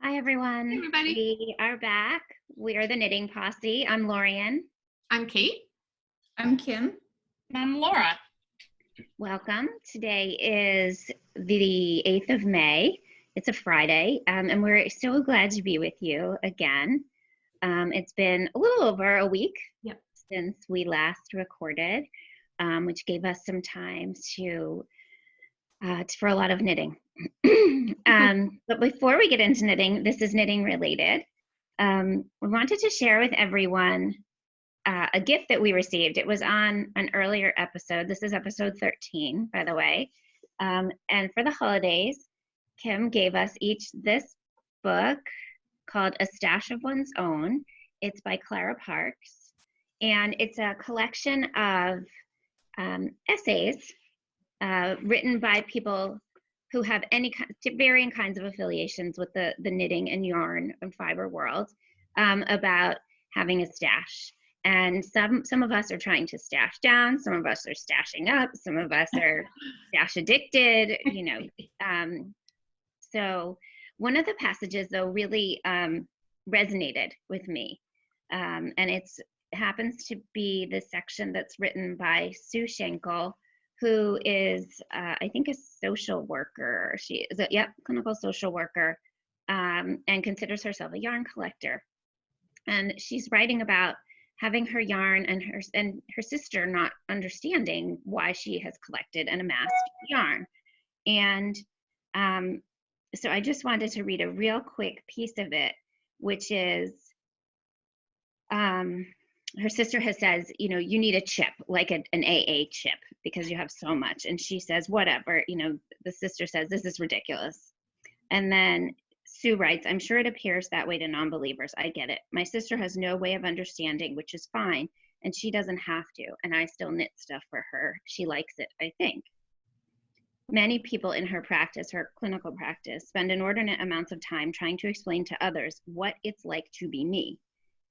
Hi, everyone. Hey, everybody. We are back. We are the Knitting Posse. I'm Lorien. I'm Kate. I'm Kim. And I'm Laura. Welcome. Today is the 8th of May. It's a Friday, and we're so glad to be with you again. It's been a little over a week since we last recorded, which gave us some time for a lot of knitting. But before we get into knitting, this is knitting related. We wanted to share with everyone a gift that we received. It was on an earlier episode. This is episode 13, by the way. And for the holidays, Kim gave us each this book called A Stash of One's Own. It's by Clara Parkes. And it's a collection of essays written by people who have varying kinds of affiliations with the knitting and yarn and fiber world about having a stash. And some of us are trying to stash down, some of us are stashing up, some of us are stash addicted, you know. So one of the passages, though, really resonated with me. And it happens to be the section that's written by Sue Schenkel, who is, I think, a social worker. She is a clinical social worker, and considers herself a yarn collector. And she's writing about having her yarn and her sister not understanding why she has collected and amassed yarn. And so I just wanted to read a real quick piece of it, which is, her sister says, you know, you need a chip, like an AA chip, because you have so much. And she says, whatever, you know, the sister says, this is ridiculous. And then Sue writes, I'm sure it appears that way to non-believers. I get it. My sister has no way of understanding, which is fine. And she doesn't have to. And I still knit stuff for her. She likes it, I think. Many people in her practice, her clinical practice, spend inordinate amounts of time trying to explain to others what it's like to be me.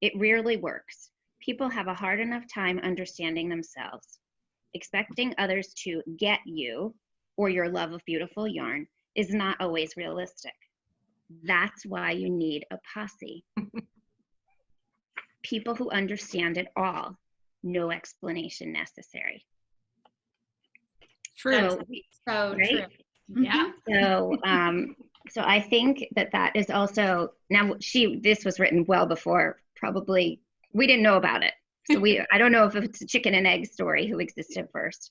It rarely works. People have a hard enough time understanding themselves. Expecting others to get you or your love of beautiful yarn is not always realistic. That's why you need a posse. People who understand it all. No explanation necessary. True. So right? true. Yeah. So I think that is also, now this was written well before, probably, we didn't know about it. So I don't know if it's a chicken and egg story who existed first,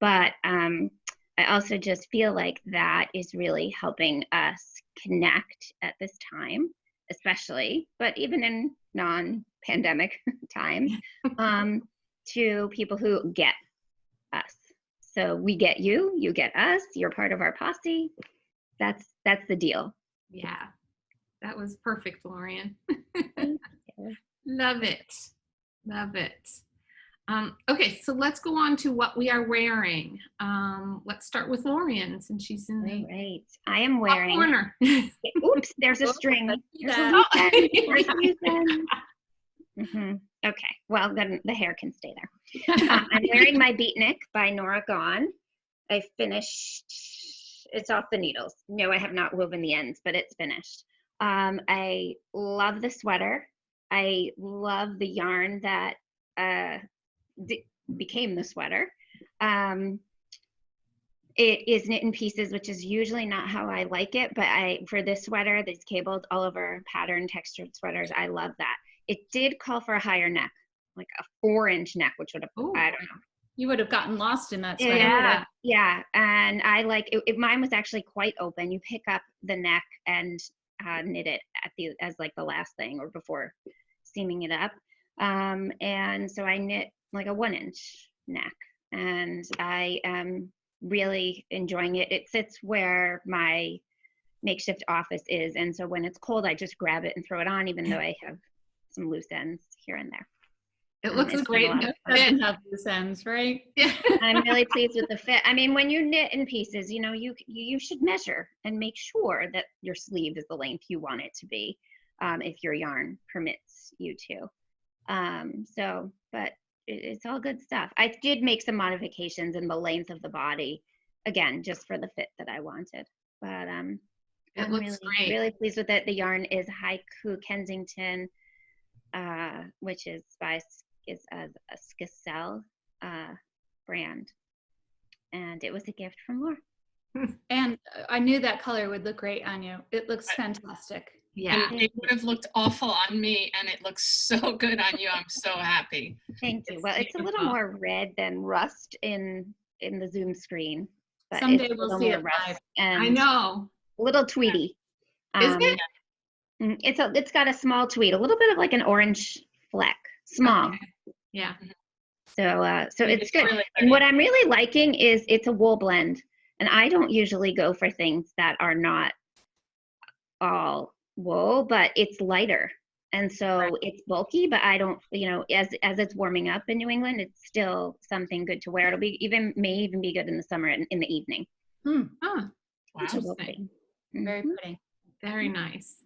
but I also just feel like that is really helping us connect at this time, especially, but even in non-pandemic times, to people who get us. So we get you, you get us, you're part of our posse. That's the deal. Yeah. That was perfect, Lorien. Thank you. Love it. Love it. Okay, so let's go on to what we are wearing. Let's start with Lorien, since she's in the All right. I am wearing. corner. Oops, there's a string. There's a loose end. Okay, well, then the hair can stay there. I'm wearing my Beatnik by Nora Gone. I finished, it's off the needles. No, I have not woven the ends, but it's finished. I love the sweater. I love the yarn that became the sweater. It is knit in pieces, which is usually not how I like it, but for this sweater, these cabled all over pattern textured sweaters, I love that. It did call for a higher neck, like a 4-inch neck, which would have, I don't know. You would have gotten lost in that sweater. Yeah, and I like it. Mine was actually quite open. You pick up the neck and knit it as like the last thing or before seaming it up. And so I knit like a 1-inch neck, and I am really enjoying it. It sits where my makeshift office is, and so when it's cold, I just grab it and throw it on, even though I have some loose ends here and there. It looks great. It doesn't have loose ends, right? Yeah. I'm really pleased with the fit. I mean, when you knit in pieces, you know, you should measure and make sure that your sleeve is the length you want it to be, if your yarn permits you to. But it's all good stuff. I did make some modifications in the length of the body, again, just for the fit that I wanted. But It looks great. Really pleased with it. The yarn is Haiku Kensington, which is by a Skacel brand, and it was a gift from Laura. And I knew that color would look great on you. It looks fantastic. Yeah. And it would have looked awful on me, and it looks so good on you. I'm so happy. Thank you. Well, it's a little more red than rust in the Zoom screen. But Someday it's a we'll little see more it rust live. and I know. a little tweedy. Is it? It's got a small tweed, a little bit of like an orange fleck, small. Okay. Yeah. So it's good. Really And what I'm really liking is it's a wool blend, and I don't usually go for things that are not all wool, but it's lighter, and so it's bulky. But I don't, as it's warming up in New England, it's still something good to wear. It'll may even be good in the summer and in the evening. Huh. Wow. Very pretty. Very nice.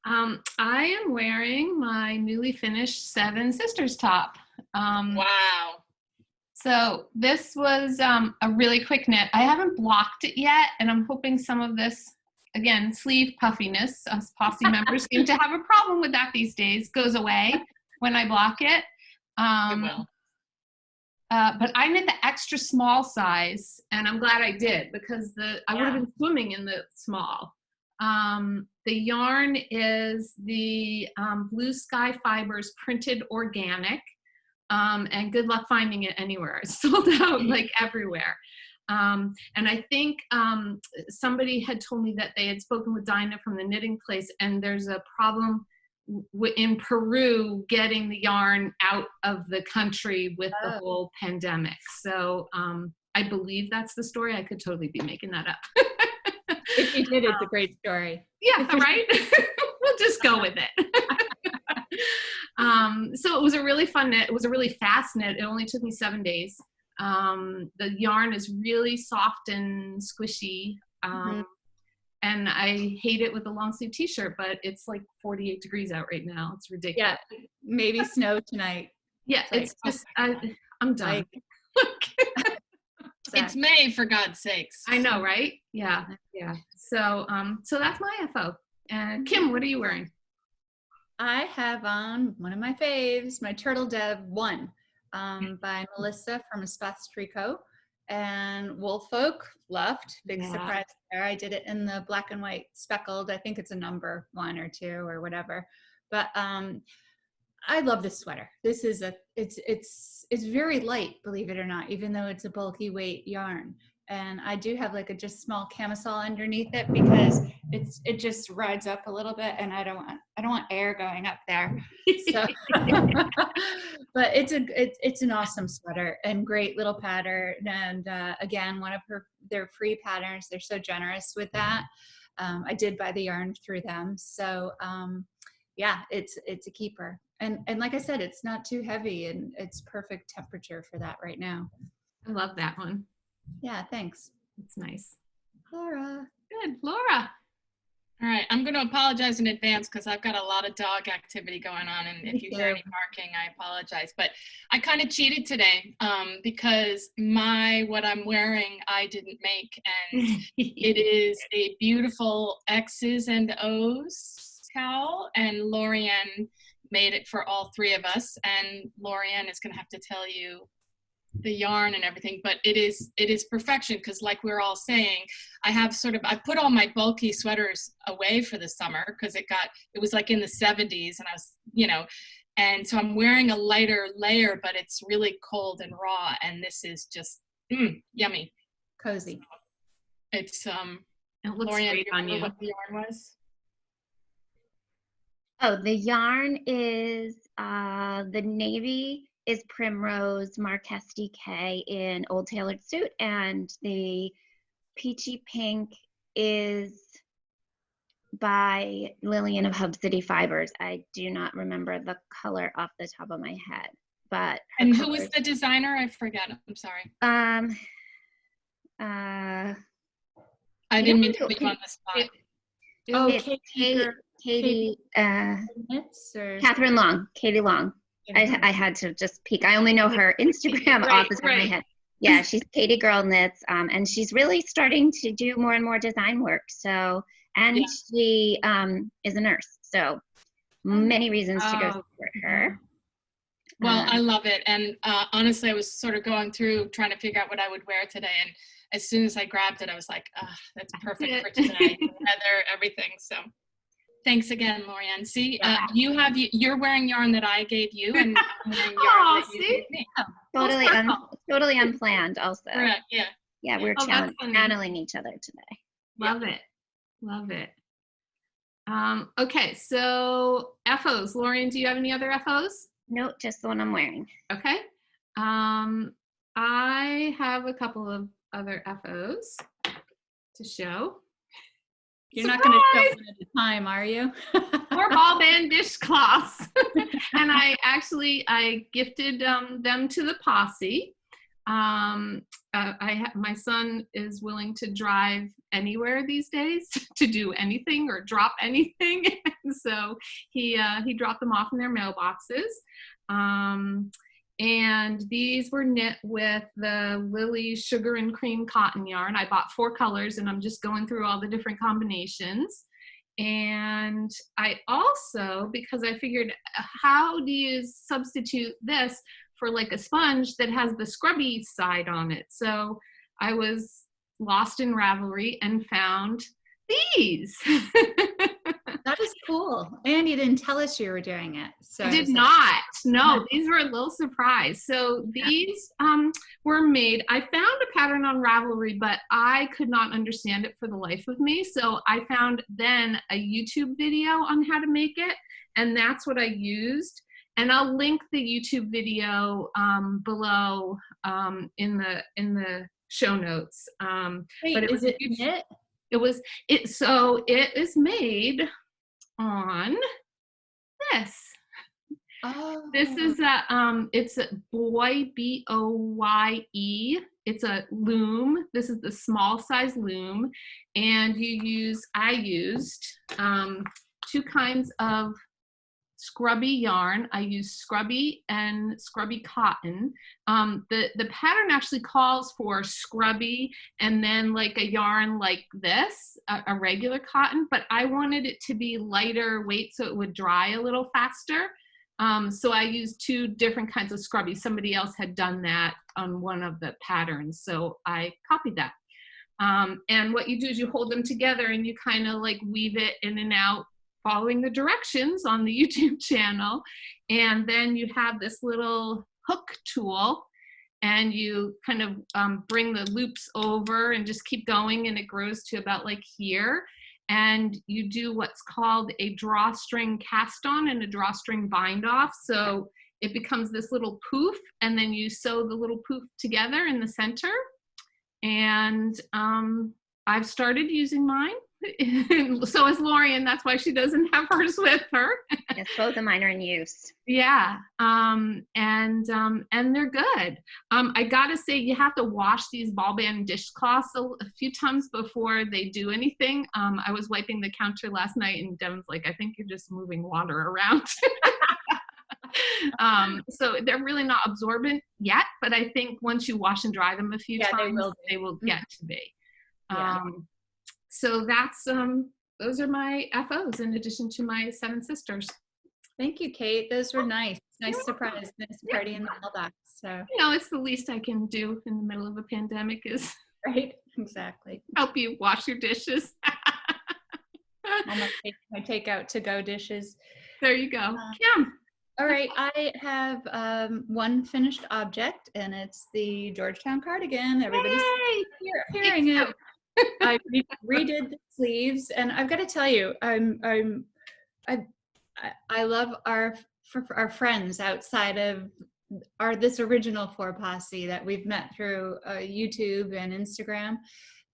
I am wearing my newly finished Seven Sisters top. Wow. So this was a really quick knit. I haven't blocked it yet, and I'm hoping some of this, again, sleeve puffiness, us Posse members seem to have a problem with that these days, goes away when I block it. It will. But I knit the extra small size, and I'm glad I did, because I would have been swimming in the small. The yarn is the BlueSky Fibers printed organic, and good luck finding it anywhere. It's sold out like everywhere. And I think somebody had told me that they had spoken with Dinah from the knitting place, and there's a problem in Peru getting the yarn out of the country with the whole pandemic. So I believe that's the story. I could totally be making that up. If you did, it's a great story. Yeah, right? We'll just go with it. So it was a really fun knit. It was a really fast knit. It only took me 7 days. The yarn is really soft and squishy. And I hate it with a long sleeve t-shirt, but it's like 48 degrees out right now. It's ridiculous. Yeah, maybe snow tonight. Yeah, it's just, I'm done. It's May, for God's sakes. I know, right? Yeah. So that's my FO. And Kim, what are you wearing? I have on one of my faves, my Turtle Dove 1 by Melissa from Espace Tricot, and Woolfolk, Luft, big surprise there. I did it in the black and white speckled. I think it's a number 1 or 2 or whatever. But I love this sweater. This is it's very light, believe it or not, even though it's a bulky weight yarn. And I do have like a just small camisole underneath it because it just rides up a little bit, and I don't want air going up there. So, but it's an awesome sweater and great little pattern. And again, one of their free patterns. They're so generous with that. I did buy the yarn through them, so yeah, it's a keeper. And like I said, it's not too heavy, and it's perfect temperature for that right now. I love that one. Yeah, thanks. It's nice. Laura. Good. Laura. All right, I'm going to apologize in advance because I've got a lot of dog activity going on, and if you hear any barking, I apologize. But I kind of cheated today because what I'm wearing I didn't make, and it is a beautiful X's and O's cowl, and Lorien made it for all 3 of us, and Lorien is going to have to tell you the yarn and everything, but it is perfection, because like we're all saying, I put all my bulky sweaters away for the summer because it was like in the 70s, and I was, and so I'm wearing a lighter layer, but it's really cold and raw, and this is just yummy, cozy. It's it looks Lorien, great on you. What the yarn was? Oh, the yarn is the navy is Primrose Marquess DK in Old Tailored Suit, and the peachy pink is by Lillian of Hub City Fibers. I do not remember the color off the top of my head, but and who was the designer? I forget. I'm sorry. I didn't mean to put you on the spot. Katie Catherine Long. Katie Long. I had to just peek. I only know her Instagram off the top of my head. Yeah, she's Katie Girl Knits, and she's really starting to do more and more design work. So, and Yeah. she is a nurse, so many reasons to go support her. Well, I love it. And honestly, I was sort of going through trying to figure out what I would wear today. And as soon as I grabbed it, I was like, that's perfect for today. Leather, everything. So thanks again, Lorien. See, you're wearing yarn that I gave you, and I'm wearing yarn that you gave me. Totally unplanned also. Right, yeah. Yeah, we're channeling each other today. Love it. Love it. Okay, so FOs. Lorien, do you have any other FOs? Nope, just the one I'm wearing. Okay. I have a couple of other FOs to show. You're not going to show one at a time, are you? More ballband dishcloths. And I gifted them to the Posse. My son is willing to drive anywhere these days to do anything or drop anything. So he dropped them off in their mailboxes. And these were knit with the Lily Sugar and Cream cotton yarn. I bought 4 colors, and I'm just going through all the different combinations. And I also, because I figured, how do you substitute this for like a sponge that has the scrubby side on it? So I was lost in Ravelry and found these. That is cool. And you didn't tell us you were doing it. So I did not. No, these were a little surprise. So these were made, I found a pattern on Ravelry, but I could not understand it for the life of me. So I found then a YouTube video on how to make it, and that's what I used. And I'll link the YouTube video below in the show notes. Wait, but is it knit? So it is made on this. Oh. This is it's a Boye, B-O-Y-E. It's a loom. This is the small size loom. And I used 2 kinds of scrubby yarn. I use scrubby and scrubby cotton. The pattern actually calls for scrubby and then like a yarn like this, a regular cotton, but I wanted it to be lighter weight so it would dry a little faster. So I used 2 different kinds of scrubby. Somebody else had done that on one of the patterns, so I copied that. And what you do is you hold them together and you kind of like weave it in and out, following the directions on the YouTube channel. And then you have this little hook tool, and you kind of bring the loops over and just keep going, and it grows to about like here. And you do what's called a drawstring cast on and a drawstring bind off. So it becomes this little poof, and then you sew the little poof together in the center. And I've started using mine. So is Lorien. That's why she doesn't have hers with her. Yes, both of mine are in use. Yeah, and they're good. I gotta say, you have to wash these ballband dishcloths a few times before they do anything. I was wiping the counter last night, and Devin's like, "I think you're just moving water around." So they're really not absorbent yet, but I think once you wash and dry them a few times, they will get to be. So that's those are my FOs in addition to my 7 sisters. Thank you, Kate. Those were nice. Nice surprise. Nice party in the mailbox. So it's the least I can do in the middle of a pandemic is right. Exactly. Help you wash your dishes. My takeout to go dishes. There you go. Kim. All right, I have one finished object, and it's the Georgetown Cardigan. Everybody's hearing it. I redid the sleeves, and I've got to tell you, I love our friends outside of this original 4 Posse that we've met through YouTube and Instagram.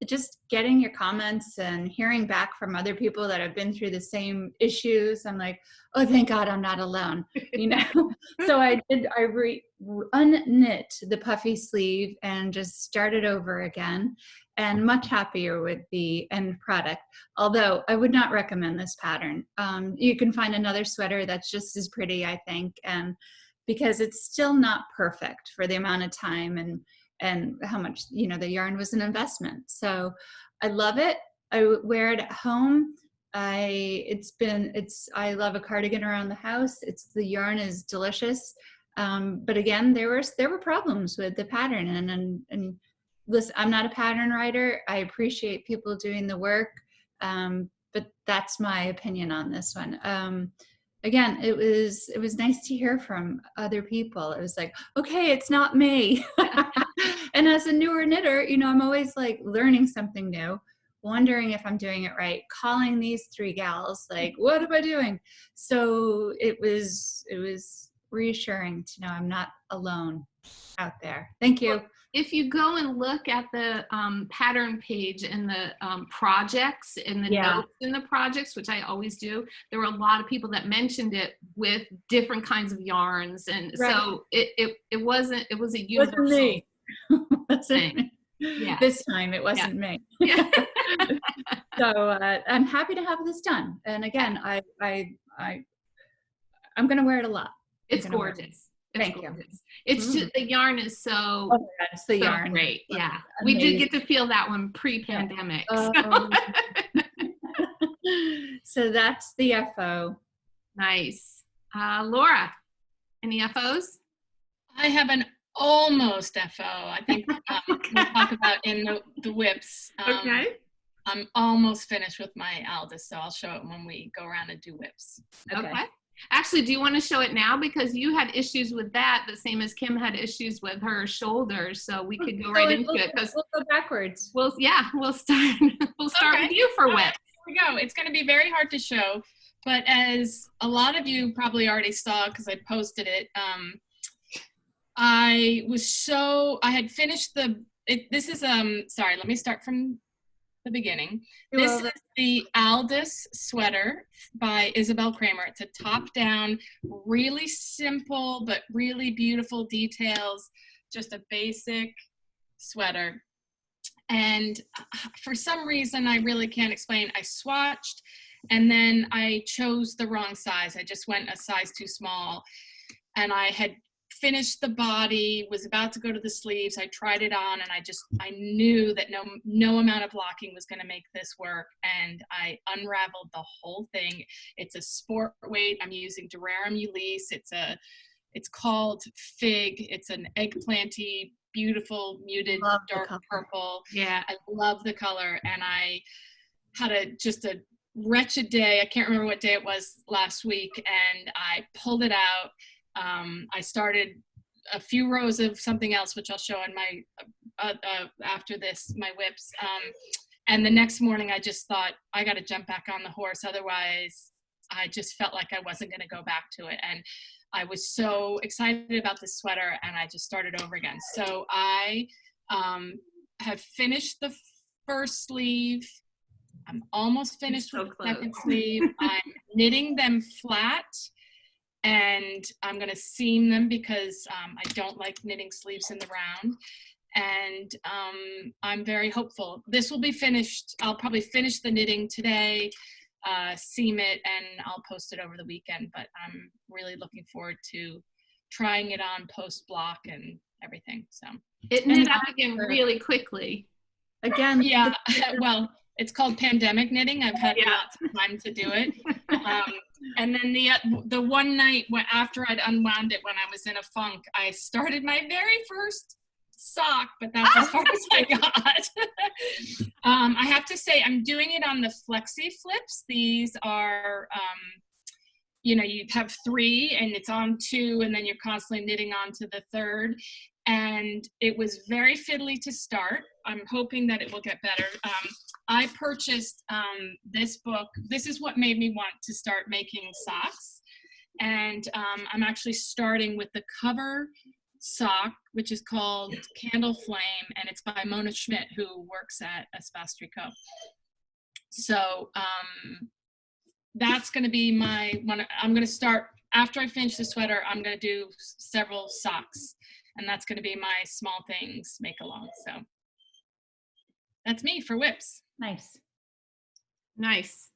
Just getting your comments and hearing back from other people that have been through the same issues, I'm like, oh, thank God I'm not alone, So I unknit the puffy sleeve and just started over again, and much happier with the end product. Although I would not recommend this pattern. You can find another sweater that's just as pretty, I think, and because it's still not perfect for the amount of time and how much, the yarn was an investment. So I love it. I wear it at home. I love a cardigan around the house. The yarn is delicious. But again, there were problems with the pattern, and listen, I'm not a pattern writer. I appreciate people doing the work. But that's my opinion on this one. Again, it was nice to hear from other people. It was like, okay, it's not me. And as a newer knitter, I'm always like learning something new, wondering if I'm doing it right, calling these 3 gals, like, what am I doing? So it was reassuring to know I'm not alone out there. Thank you. Well, if you go and look at the pattern page in the projects, in the notes in the projects, which I always do, there were a lot of people that mentioned it with different kinds of yarns, and so it was a universal thing. Yeah. This time it wasn't me. Yeah. So I'm happy to have this done. And again, I'm going to wear it a lot. It's gorgeous. Thank you. It's just, the yarn is so, it's the yarn. Great. Yeah. We did get to feel that one pre-pandemic. So that's the FO. Nice. Laura, any FOs? I have an almost FO. I think we'll talk about in the WIPs. Okay. I'm almost finished with my Aldous, so I'll show it when we go around and do WIPs. Okay. Actually, do you want to show it now? Because you had issues with that, the same as Kim had issues with her shoulders. So we could go right into it. Because we'll go backwards. We'll start. We'll start with you for WIP. Here we go. It's going to be very hard to show, but as a lot of you probably already saw, because I posted it, I had finished this is, sorry, let me start from the beginning. This is the Aldous sweater by Isabel Kramer. It's a top-down, really simple, but really beautiful details, just a basic sweater. And for some reason, I really can't explain, I swatched, and then I chose the wrong size. I just went a size too small, and I had finished the body, was about to go to the sleeves. I tried it on, and I knew that no amount of blocking was going to make this work, and I unraveled the whole thing. It's a sport weight. I'm using Rerum Ulysse. It's called Figue. It's an eggplanty, beautiful muted dark purple. Yeah, I love the color, and I had just a wretched day. I can't remember what day it was last week, and I pulled it out. I started a few rows of something else, which I'll show in my after this, my WIPs. And the next morning, I just thought, I got to jump back on the horse. Otherwise, I just felt like I wasn't going to go back to it. And I was so excited about this sweater, and I just started over again. So I have finished the first sleeve. I'm almost finished with the second sleeve. I'm knitting them flat, and I'm going to seam them because I don't like knitting sleeves in the round. And I'm very hopeful. This will be finished. I'll probably finish the knitting today, seam it, and I'll post it over the weekend. But I'm really looking forward to trying it on post block and everything. So it knit up again really quickly. Again, yeah. Well, it's called pandemic knitting. I've had lots of time to do it. And then the one night after I'd unwound it, when I was in a funk, I started my very first sock, but that's as far as I got. I have to say, I'm doing it on the flexi flips. These are, you have 3 and it's on 2, and then you're constantly knitting onto the 3rd. And it was very fiddly to start. I'm hoping that it will get better. I purchased this book. This is what made me want to start making socks. And I'm actually starting with the cover sock, which is called Candle Flame, and it's by Mona Schmidt, who works at Espace Tricot. So that's going to be my one. I'm going to start, after I finish the sweater, I'm going to do several socks, and that's going to be my small things make along. So that's me for WIPs. Nice.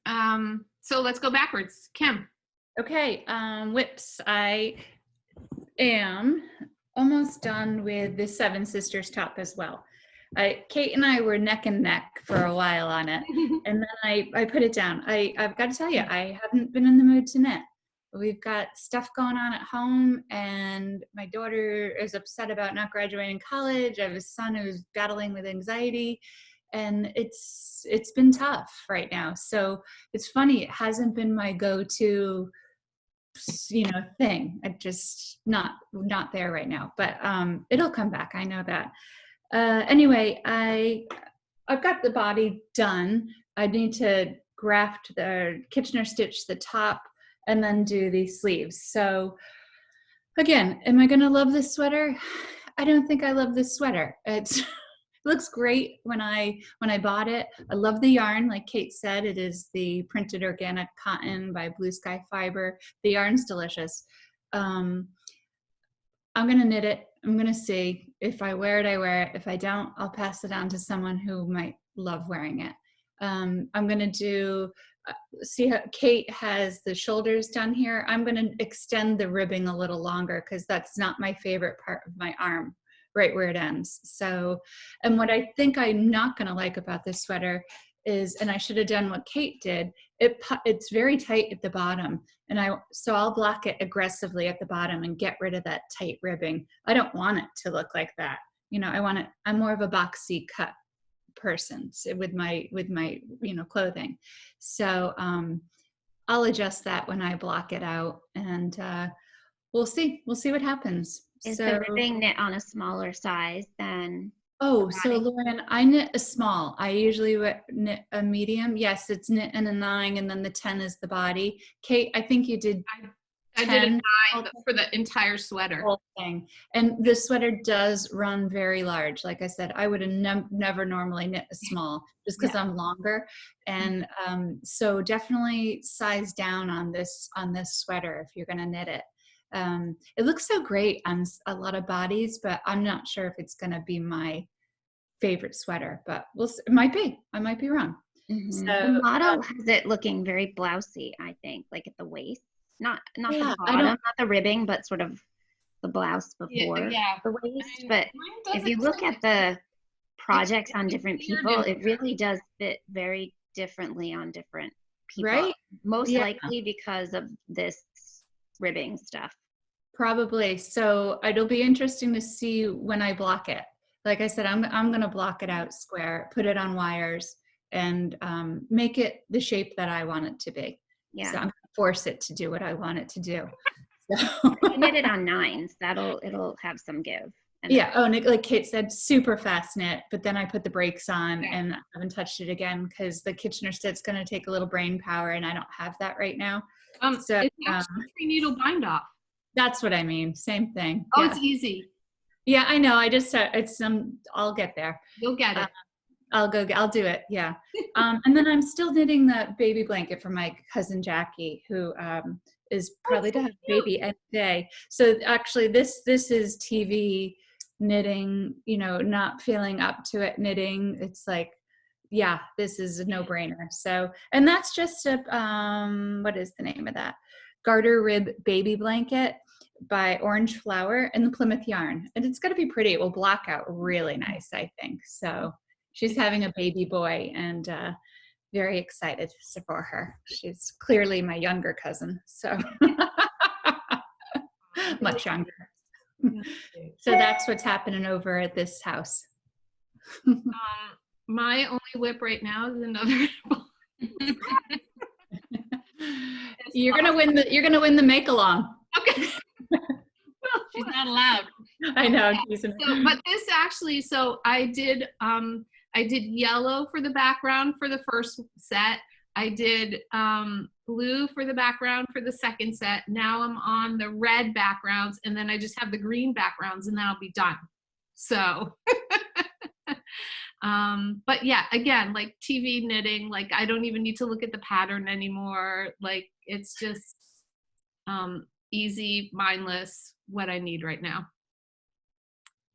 So let's go backwards. Kim. Okay, WIPs. I am almost done with the Seven Sisters top as well. Kate and I were neck and neck for a while on it, and then I put it down. I've got to tell you, I haven't been in the mood to knit. We've got stuff going on at home, and my daughter is upset about not graduating college. I have a son who's battling with anxiety, and it's been tough right now. So it's funny, it hasn't been my go-to, you know, thing. I just not there right now, but it'll come back. I know that. Anyway, I've got the body done. I need to graft the Kitchener stitch the top and then do these sleeves. So again, am I gonna love this sweater? I don't think I love this sweater. It looks great when I bought it. I love the yarn, like Kate said. It is the printed organic cotton by BlueSky Fiber. The yarn's delicious. I'm gonna knit it. I'm gonna see. If I wear it, I wear it. If I don't, I'll pass it on to someone who might love wearing it. I'm gonna do, see how Kate has the shoulders done here. I'm gonna extend the ribbing a little longer because that's not my favorite part of my arm, right where it ends. So, and what I think I'm not gonna like about this sweater is, and I should have done what Kate did, it's very tight at the bottom. And so I'll block it aggressively at the bottom and get rid of that tight ribbing. I don't want it to look like that. You know, I'm more of a boxy cut person with my you know, clothing. So I'll adjust that when I block it out, and we'll see what happens. Is the ribbing knit on a smaller size than? Oh, so Lorien, I knit a small. I usually knit a medium. Yes, it's knit in a 9, and then the 10 is the body. Kate, I think you did. I did a 9 for the entire sweater. Whole thing. And the sweater does run very large. Like I said, I would have never normally knit a small just because I'm longer. And so definitely size down on this sweater if you're going to knit it. It looks so great on a lot of bodies, but I'm not sure if it's going to be my favorite sweater, but it might be. I might be wrong. Mm-hmm. So the model has it looking very blousy, I think, like at the waist. Not the bottom, not the ribbing, but sort of the blouse before the waist. I mean, but if you look at the projects on different people, it really does fit very differently on different people. Right? Most likely because of this ribbing stuff. Probably. So it'll be interesting to see when I block it. Like I said, I'm going to block it out square, put it on wires, and make it the shape that I want it to be. Yeah. So I'm going to force it to do what I want it to do. So I knit it on 9s. It'll have some give. Oh, and like Kate said, super fast knit, but then I put the brakes on and I haven't touched it again because the Kitchener stitch is going to take a little brain power, and I don't have that right now. So it's actually 3-needle bind off. That's what I mean. Same thing. Oh, it's easy. Yeah, I know. I just I'll get there. You'll get it. I'll do it. Yeah. And then I'm still knitting the baby blanket for my cousin Jackie, who is probably to have a baby any day. So actually, this is TV knitting. You know, not feeling up to it knitting. It's like, yeah, this is a no-brainer. So, and that's just a what is the name of that? Garter rib baby blanket by Orange Flower and the Plymouth yarn, and it's going to be pretty. It will block out really nice, I think. So she's having a baby boy, and very excited for her. She's clearly my younger cousin, so much younger. So that's what's happening over at this house. My only WIP right now is another. You're gonna win the make along. Okay. Well, she's not allowed. I know. But this actually, so I did yellow for the background for the first set. I did blue for the background for the second set. Now I'm on the red backgrounds, and then I just have the green backgrounds, and then I'll be done. So, but yeah, again, like TV knitting, like I don't even need to look at the pattern anymore. Like it's just easy, mindless, what I need right now.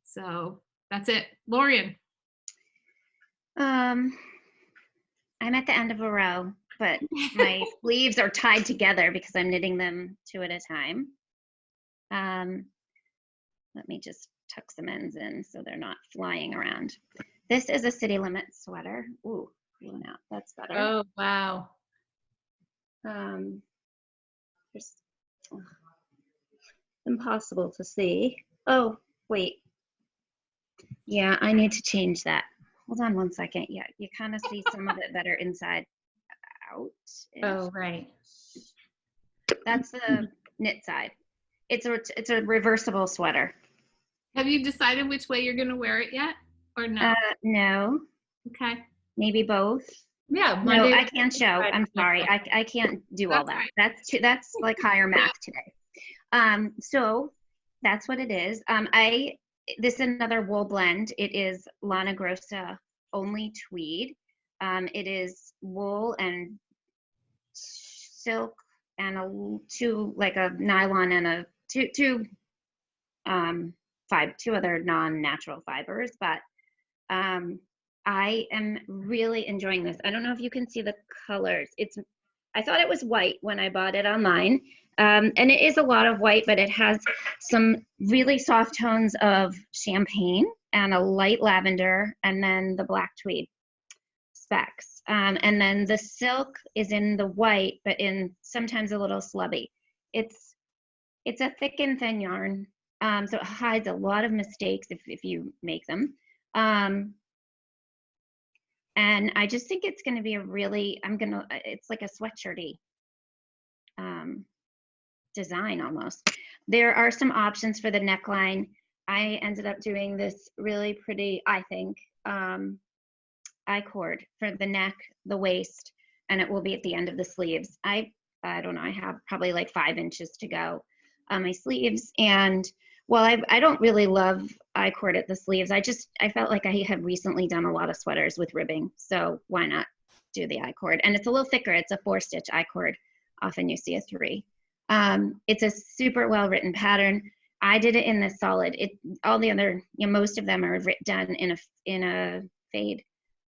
So that's it. Lorien. I'm at the end of a row, but my sleeves are tied together because I'm knitting them 2 at a time. let me just tuck some ends in so they're not flying around. This is a City Limits sweater. Ooh, blown out. That's better. Oh, wow. There's impossible to see. Oh, wait. Yeah, I need to change that. Hold on one second. Yeah, you kind of see some of it better inside out. Oh, right. That's the knit side. It's a reversible sweater. Have you decided which way you're going to wear it yet, or no? No. Okay. Maybe both. Yeah. No, I can't show. Friday. I'm sorry. I can't do all that. That's like higher math today. So that's what it is. This is another wool blend. It is Lana Grossa only tweed. It is wool and silk and like a nylon and two other non-natural fibers, but I am really enjoying this. I don't know if you can see the colors. I thought it was white when I bought it online. And it is a lot of white, but it has some really soft tones of champagne and a light lavender, and then the black tweed specks. And then the silk is in the white, but in sometimes a little slubby. It's a thick and thin yarn, so it hides a lot of mistakes if you make them. And I just think it's going to be it's like a sweatshirty design almost. There are some options for the neckline. I ended up doing this really pretty, I think, I-cord for the neck, the waist, and it will be at the end of the sleeves. I don't know, I have probably like 5 inches to go on my sleeves. And well, I don't really love I-cord at the sleeves. I felt like I had recently done a lot of sweaters with ribbing, so why not do the I-cord? And it's a little thicker. It's a 4-stitch I-cord. Often you see a 3. It's a super well written pattern. I did it in the solid. All the other, most of them are done in a fade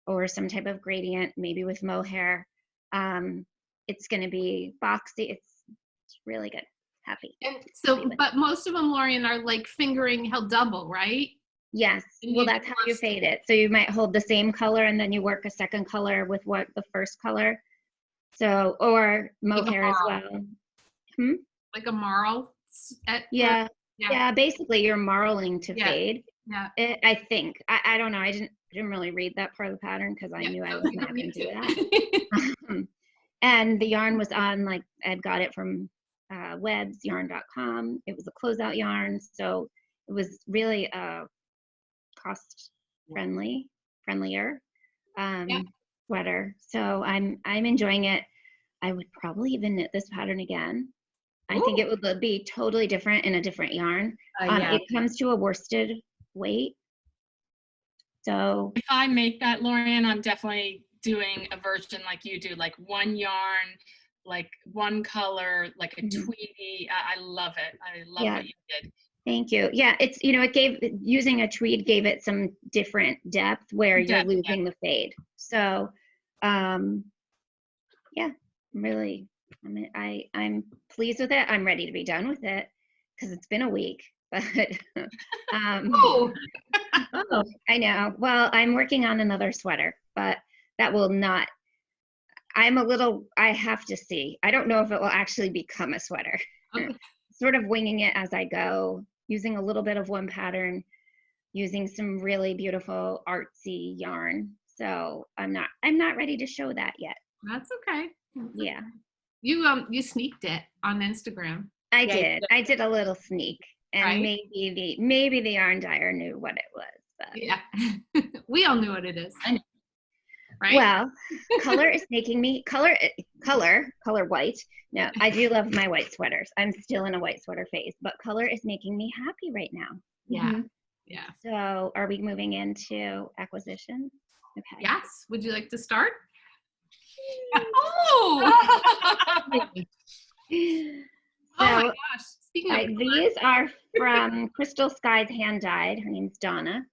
or some type of gradient, maybe with mohair. It's going to be boxy. It's really good. Happy. And so, but most of them, Lorien, are like fingering held double, right? Yes. Well, that's how you fade it. So you might hold the same color and then you work a second color with the first color. So, or mohair as well. Like a marl? Yeah. Basically, you're marling to fade. Yeah. I think. I don't know. I didn't really read that part of the pattern because I knew I was not going to do that. And the yarn was on, like, I'd got it from websyarn.com. It was a closeout yarn, so it was really cost friendlier sweater. So I'm enjoying it. I would probably even knit this pattern again. I think it would be totally different in a different yarn. It comes to a worsted weight. So if I make that, Lorien, I'm definitely doing a version like you do, like one yarn, like one color, like a tweedy. I love it. I love what you did. Thank you. Yeah, it's, using a tweed gave it some different depth where you're losing the fade. So, really, I'm pleased with it. I'm ready to be done with it because it's been a week. But oh, I know. Well, I'm working on another sweater, but that will not. I have to see. I don't know if it will actually become a sweater. Okay. Sort of winging it as I go, using a little bit of one pattern, using some really beautiful artsy yarn. So I'm not ready to show that yet. That's okay. Yeah. You sneaked it on Instagram. I did. I did a little sneak, and maybe the yarn dyer knew what it was. But. Yeah, we all knew what it is. I know. Right? Well, color is making me color white. No, I do love my white sweaters. I'm still in a white sweater phase, but color is making me happy right now. Yeah. Yeah. So are we moving into acquisition? Okay. Yes. Would you like to start? Oh! Oh my gosh. Speaking of these are from Crystal Skye's hand dyed. Her name's Donna.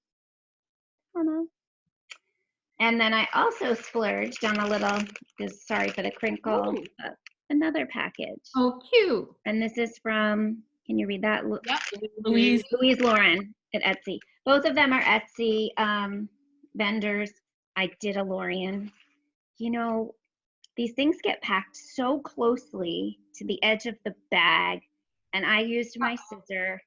And then I also splurged on a little, sorry for the crinkle, another package. Oh, cute. And this is from Can you read that? Yep. Louise. LouiseLauren at Etsy. Both of them are Etsy vendors. I did a Lorien. You know, these things get packed so closely to the edge of the bag, and I used my scissor.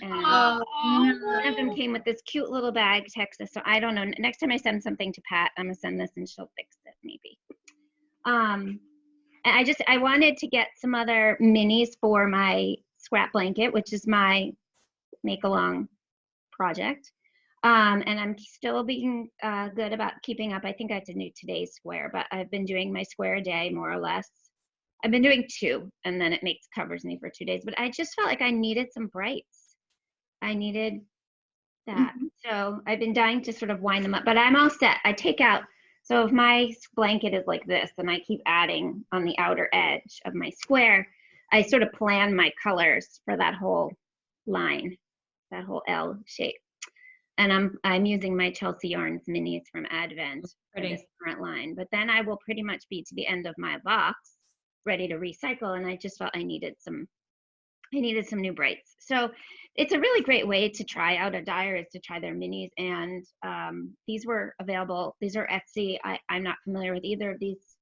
And one of them came with this cute little bag, Texas. So I don't know. Next time I send something to Pat, I'm gonna send this and she'll fix it maybe. And I wanted to get some other minis for my scrap blanket, which is my make-along project. And I'm still being good about keeping up. I think I have to do today's square, but I've been doing my square a day, more or less. I've been doing 2, and then it covers me for 2 days. But I just felt like I needed some brights. I needed that. So I've been dying to sort of wind them up, but I'm all set. I take out, so if my blanket is like this, and I keep adding on the outer edge of my square, I sort of plan my colors for that whole line, that whole L shape. And I'm using my Chelsea Yarns minis from Advent for this current line. But then I will pretty much be to the end of my box, ready to recycle. And I just felt I needed some new brights. So it's a really great way to try out a dyer, is to try their minis. And these were available. These are Etsy. I'm not familiar with either of these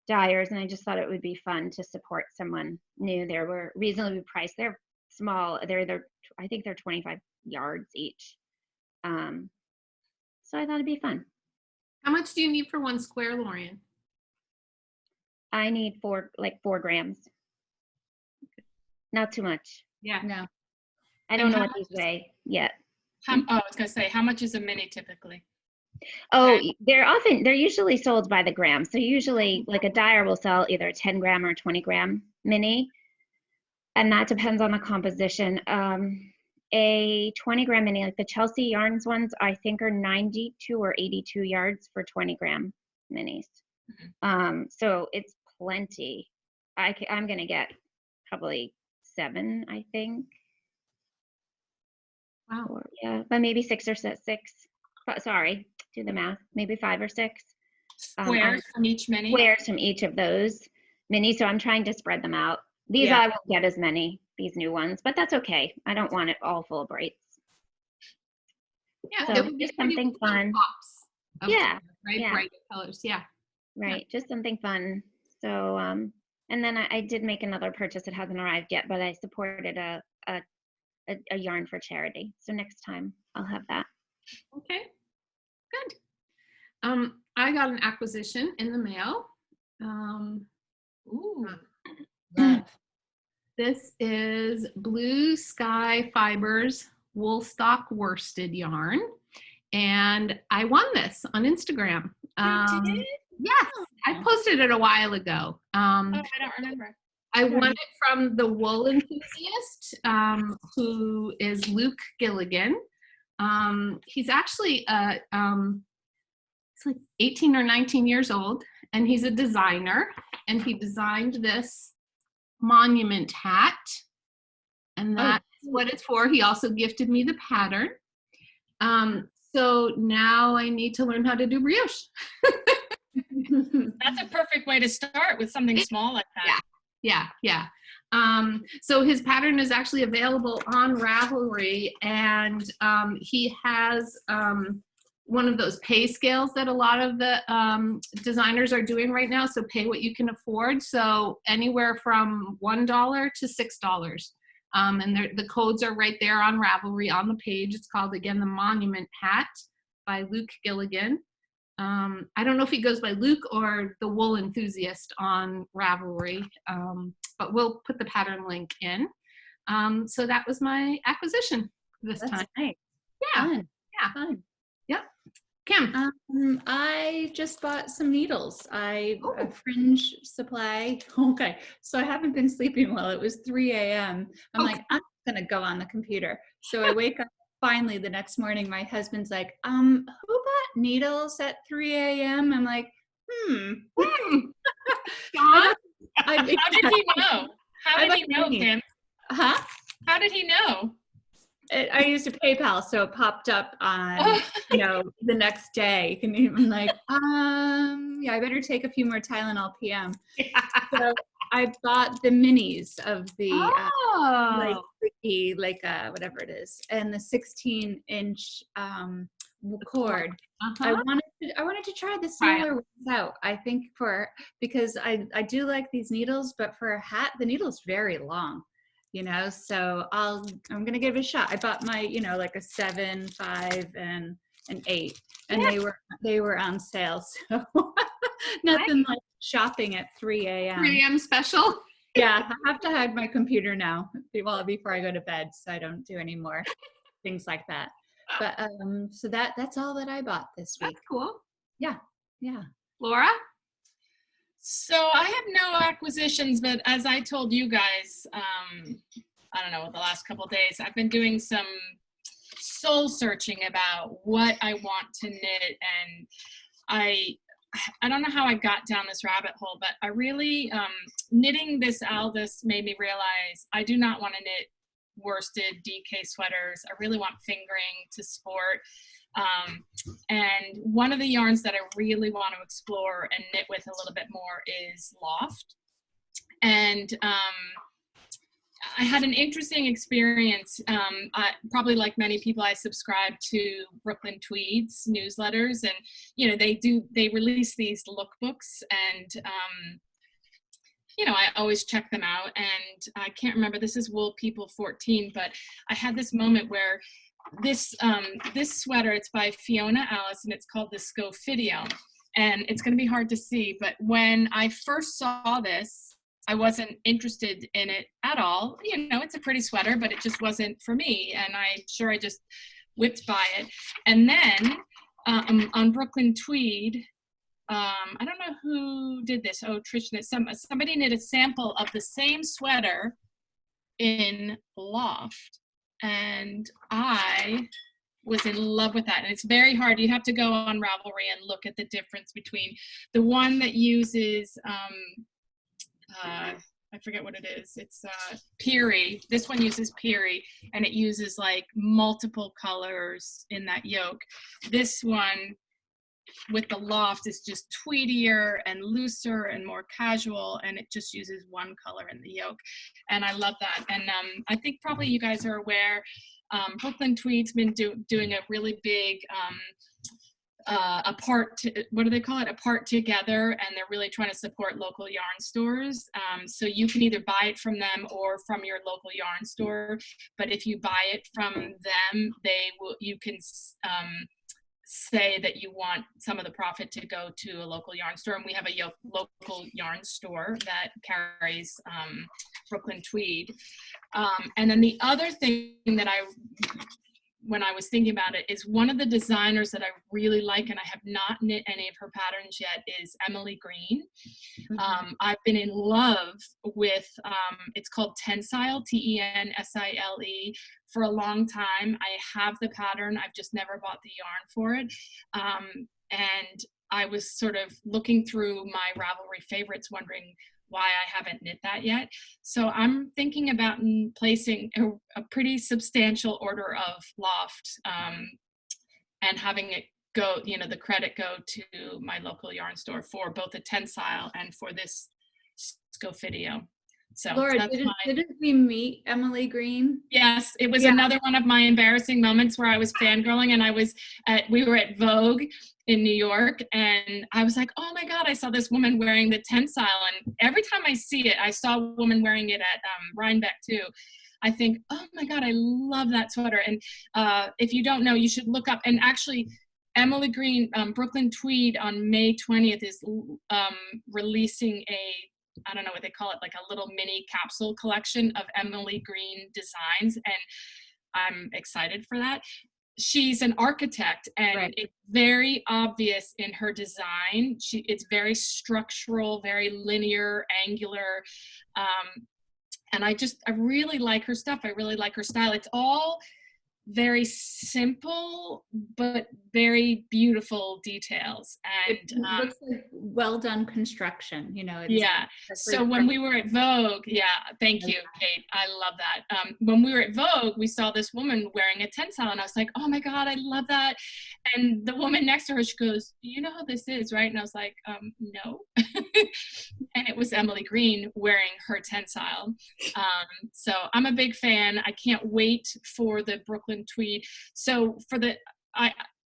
dyers, and I just thought it would be fun to support someone new. They were reasonably priced. They're small. I think they're 25 yards each. So I thought it'd be fun. How much do you need for one square, Lorien? I need 4 grams. Not too much. Yeah. No. I don't know what these weigh yet. I was gonna say, how much is a mini typically? Oh, they're usually sold by the gram. So usually like a dyer will sell either a 10 gram or 20 gram mini. And that depends on the composition. A 20 gram mini, like the Chelsea Yarns ones, I think are 92 or 82 yards for 20 gram minis. So it's plenty. I'm gonna get probably 7, I think. Wow. Or, yeah, but maybe 6 or 6. Sorry, do the math. Maybe 5 or 6. Squares from each mini? Squares from each of those minis. So I'm trying to spread them out. These I won't get as many, these new ones, but that's okay. I don't want it all full of brights. Yeah, so just something fun. Yeah. Right, yeah. bright colors. Yeah. Right, just something fun. So, and then I did make another purchase. It hasn't arrived yet, but I supported a yarn for charity. So next time I'll have that. Okay, good. I got an acquisition in the mail. This is BlueSky Fibers Woolstock worsted yarn, and I won this on Instagram. You did? Yes, I posted it a while ago. I don't remember. I won it from the wool enthusiast, who is Luke Gilligan. He's actually he's like 18 or 19 years old, and he's a designer, and he designed this monument hat, and that's what it's for. He also gifted me the pattern. So now I need to learn how to do brioche. That's a perfect way to start, with something small like that. Yeah. So his pattern is actually available on Ravelry, and he has one of those pay scales that a lot of the designers are doing right now. So pay what you can afford. So anywhere from $1 to $6. And the codes are right there on Ravelry on the page. It's called, again, The Monument Hat by Luke Gilligan. I don't know if he goes by Luke or the Wool Enthusiast on Ravelry, but we'll put the pattern link in. So that was my acquisition this time. Nice. Yeah. Fun. Yeah. Fun. Yep. Kim. I just bought some needles. A fringe supply. Okay. So I haven't been sleeping well. It was 3 a.m. I'm like, I'm going to go on the computer. So I wake up finally the next morning. My husband's like, who bought needles at 3 a.m.? I'm like, John? How did he know? How did he know, Kim? Huh? How did he know? I used a PayPal, so it popped up on, the next day. And I'm like, I better take a few more Tylenol PM. So I bought the minis of the Oh. whatever it is, and the 16-inch cord. I Uh-huh. wanted to try the smaller ones out. I think because I do like these needles, but for a hat, the needle's very long, so I'm gonna give it a shot. I bought my, like a 7, 5, and an 8, and they were on sale, so nothing like shopping at 3 a.m. 3 a.m. special. Yeah, I have to hide my computer now before I go to bed, so I don't do any more things like that. But so that's all that I bought this week. That's cool. Yeah. Laura? So I have no acquisitions, but as I told you guys, I don't know, the last couple of days, I've been doing some soul searching about what I want to knit, and I don't know how I got down this rabbit hole, but I really, knitting this Aldous made me realize I do not want to knit worsted DK sweaters. I really want fingering to sport. And one of the yarns that I really want to explore and knit with a little bit more is Luft. And I had an interesting experience. Probably like many people, I subscribe to Brooklyn Tweed's newsletters, and they release these lookbooks, and I always check them out. And I can't remember, this is Wool People 14, but I had this moment where this sweater, it's by Fiona Alice, and it's called the Scofidio, and it's going to be hard to see, but when I first saw this, I wasn't interested in it at all. It's a pretty sweater, but it just wasn't for me. And I just whipped by it. And then on Brooklyn Tweed, I don't know who did this. Oh, Trish knit. Somebody knit a sample of the same sweater in Luft. And I was in love with that. And it's very hard. You have to go on Ravelry and look at the difference between the one that uses, I forget what it is. It's Peary. This one uses Peary, and it uses like multiple colors in that yoke. This one with the Luft is just tweedier and looser and more casual, and it just uses one color in the yoke. And I love that. And I think probably you guys are aware, Brooklyn Tweed's been doing a really big what do they call it? Apart Together, and they're really trying to support local yarn stores. So you can either buy it from them or from your local yarn store. But if you buy it from them, you can say that you want some of the profit to go to a local yarn store. And we have a local yarn store that carries Brooklyn Tweed. And then the other thing that when I was thinking about it, is one of the designers that I really like, and I have not knit any of her patterns yet, is Emily Green. I've been in love with, it's called Tensile, Tensile, for a long time. I have the pattern, I've just never bought the yarn for it. And I was sort of looking through my Ravelry favorites, wondering why I haven't knit that yet. So I'm thinking about placing a pretty substantial order of Luft, and having it go, the credit go to my local yarn store for both the Tensile and for this Scofidio. So Laura, didn't we meet Emily Green? Yes, it was another one of my embarrassing moments where I was fangirling, and we were at Vogue in New York, and I was like, oh my God, I saw this woman wearing the Tensile, and every time I see it, I saw a woman wearing it at Rhinebeck too. I think, oh my God, I love that sweater. And if you don't know, you should look up, and actually Emily Green, Brooklyn Tweed on May 20th is releasing I don't know what they call it, like a little mini capsule collection of Emily Green designs, and I'm excited for that. She's an architect, and it's very obvious in her design. It's very structural, very linear, angular, and I really like her stuff. I really like her style. It's all very simple but very beautiful details. And it looks like well done construction, you know. It's, yeah. So when we were at Vogue, thank you, Kate. I love that. When we were at Vogue, we saw this woman wearing a tensile, and I was like, oh my God, I love that. And the woman next to her, she goes, you know who this is, right? And I was like, no. And it was Emily Green wearing her tensile. So I'm a big fan. I can't wait for the Brooklyn tweed. So for the,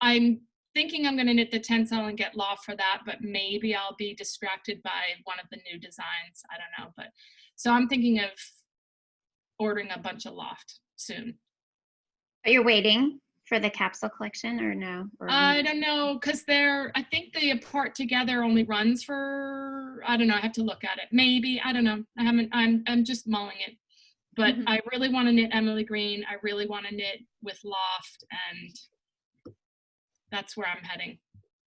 I'm thinking I'm going to knit the tensile and get Loft for that, but maybe I'll be distracted by one of the new designs. I don't know. But so I'm thinking of ordering a bunch of Loft soon. But you're waiting for the capsule collection or no? Or I don't know, because I think the Apart Together only runs for, I don't know, I have to look at it. Maybe, I don't know. I'm just mulling it. But I really want to knit Emily Green. I really want to knit with Loft, and that's where I'm heading.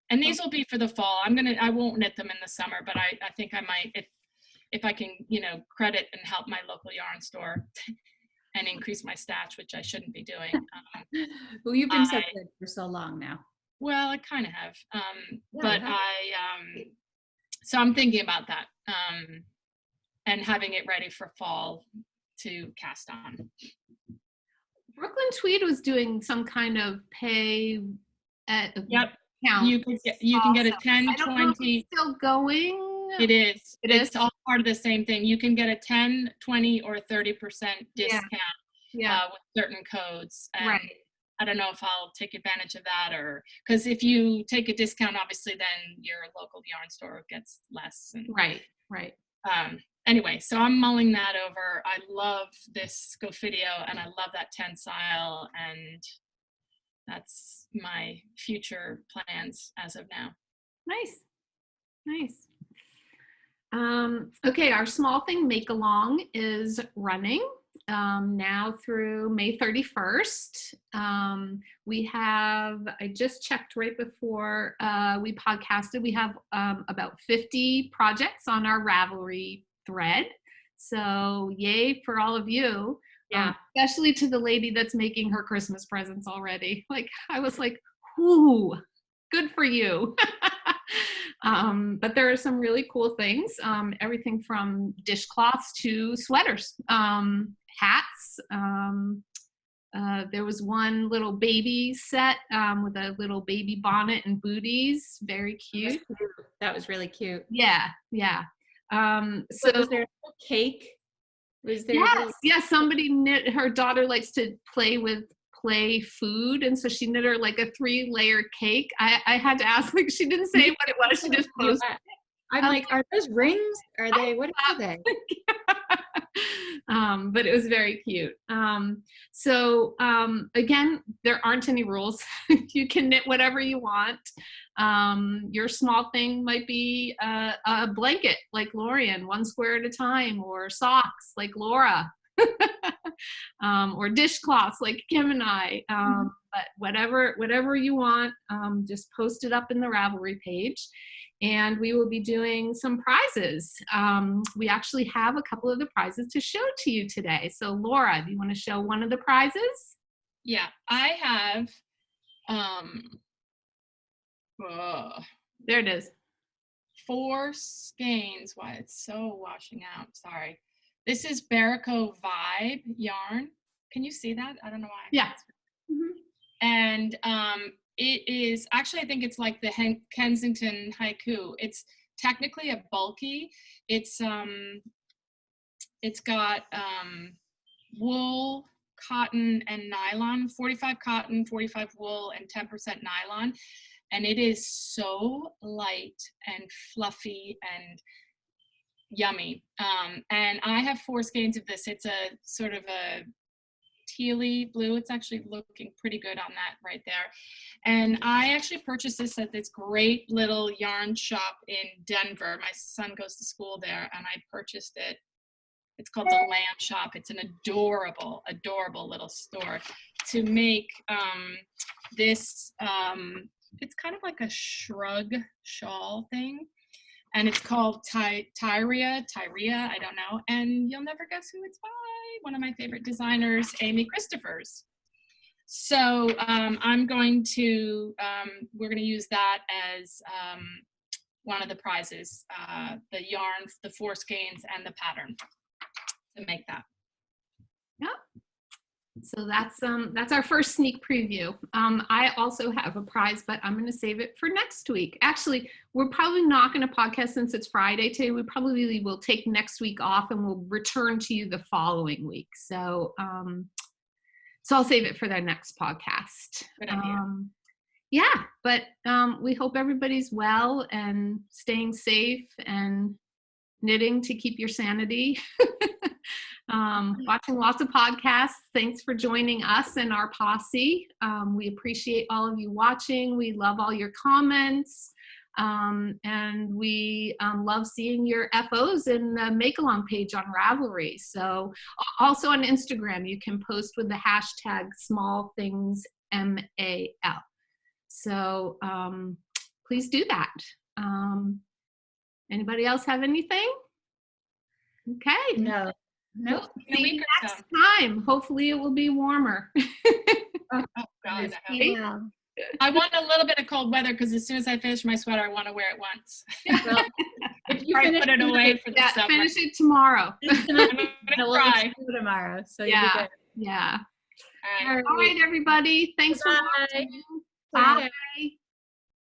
And these will be for the fall. I won't knit them in the summer, but I think I might, if I can, you know, credit and help my local yarn store and increase my stash, which I shouldn't be doing. Well, you've been so good for so long now. Well, I kind of have. But so I'm thinking about that and having it ready for fall to cast on. Brooklyn Tweed was doing some kind of pay at Yep. count. You can get a 10, I don't know if 20. it's still going. It is. It's all part of the same thing. You can get a 10, 20, or 30% discount with certain codes. And right. I don't know if I'll take advantage of that, or because if you take a discount, obviously then your local yarn store gets less. And, right. Anyway, so I'm mulling that over. I love this Scofidio, and I love that tensile, and that's my future plans as of now. Nice. Okay, our small thing make along is running now through May 31st. We have, I just checked right before we podcasted, we have about 50 projects on our Ravelry thread. So yay for all of you. Especially to the lady that's making her Christmas presents already. Like, I was like, ooh, good for you. But there are some really cool things, everything from dishcloths to sweaters, hats. There was one little baby set with a little baby bonnet and booties. Very cute. That was really cute. Yeah. So was there a cake? Was there yes, somebody knit, her daughter likes to play food, and so she knit her like a 3-layer cake. I had to ask, like, she didn't say what it was, she just posted it. I'm like, are those rings? Are they, what are they? But it was very cute. So again, there aren't any rules. You can knit whatever you want. Your small thing might be a blanket like Lorien, 1 square at a time, or socks like Laura, or dishcloths like Kim and I. But whatever you want, just post it up in the Ravelry page. And we will be doing some prizes. We actually have a couple of the prizes to show to you today. So Laura, do you want to show one of the prizes? Yeah, I have, there it is. 4 skeins. Why, it's so washing out, sorry. This is Barico Vibe yarn. Can you see that? I don't know why. Yeah. And it is, actually, I think it's like the Kensington Haiku. It's technically a bulky. It's got wool, cotton, and nylon, 45 cotton, 45 wool, and 10% nylon. And it is so light and fluffy and yummy. And I have 4 skeins of this. It's a sort of a tealy blue. It's actually looking pretty good on that right there. And I actually purchased this at this great little yarn shop in Denver. My son goes to school there, and I purchased it. It's called the Lamb Shop. It's an adorable, adorable little store to make this, it's kind of like a shrug shawl thing. And it's called Tyria, I don't know. And you'll never guess who it's by. One of my favorite designers, Amy Christophers. So I'm going to, we're going to use that as one of the prizes, the yarn, the 4 skeins, and the pattern to make that. Yep. So that's our first sneak preview. I also have a prize, but I'm going to save it for next week. Actually, we're probably not going to podcast since it's Friday today. We probably will take next week off and we'll return to you the following week. So, so I'll save it for the next podcast. Good idea. Yeah, but we hope everybody's well and staying safe and knitting to keep your sanity. Watching lots of podcasts. Thanks for joining us and our posse. We appreciate all of you watching. We love all your comments. And we love seeing your FOs in the make-along page on Ravelry. So also on Instagram, you can post with the hashtag smallthingsMAL. So please do that. Anybody else have anything? Okay. No. Nope. See you next time. Hopefully it will be warmer. Oh, God. Yeah. I want a little bit of cold weather because as soon as I finish my sweater, I want to wear it once. Well, if you Try to finish put it away for the summer. Finish it tomorrow. Try. tomorrow, so Yeah. you'll be good. Yeah. All right. All right, everybody. Thanks for Bye. watching. Bye. Bye.